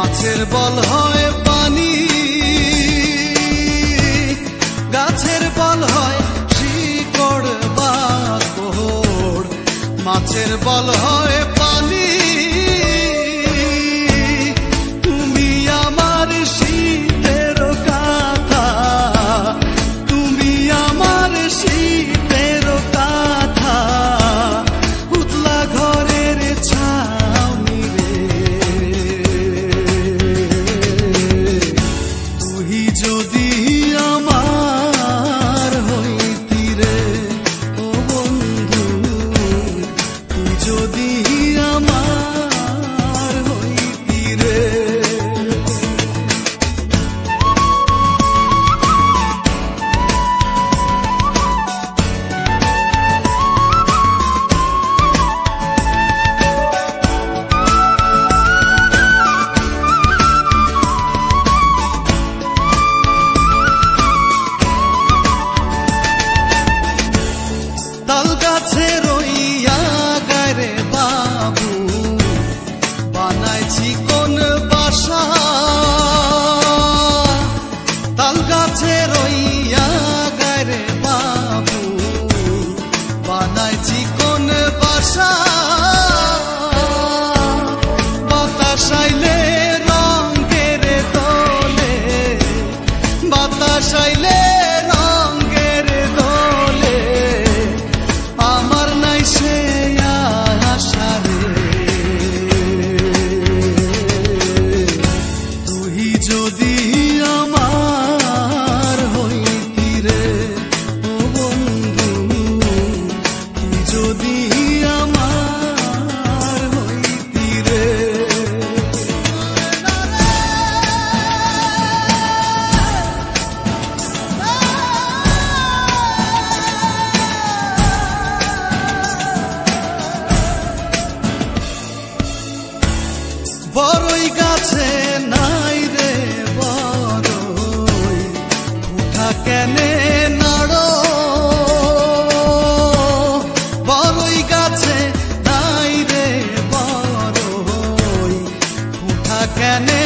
মাছের বল হয় পানি, গাছের বল হয় শিকড় বা কোড়। মাছের বল হয় পানি, তুমি আমার শীতের কাঁথা, তুমি আমার শীতের কাঁথা, উতলা ঘরের ছাউনি রে। তুই যদি আমার হইতি রে ও বন্ধু, তুই যদি আমার হইতি রে। তাল গাছে রইয়া গারে বাবু, বানাইছি কোন বাসা। তাল গাছে রইয়া গারে বাবু, বানাইছি কোন বাসা। বাতাস আইলে রঙের দোলে, বাতাস আইলে রঙের দোলে, আমার নাই সে আশা রে। তুই যদি আমার হইতি রে ও বন্ধু, তুই যদি আমার হইতি রে। বড়ই গাছে নাই রে বড়ই, উঠা কেনে নাড়ো। বড়ই গাছে নাই রে বড়ই, উঠা কেনে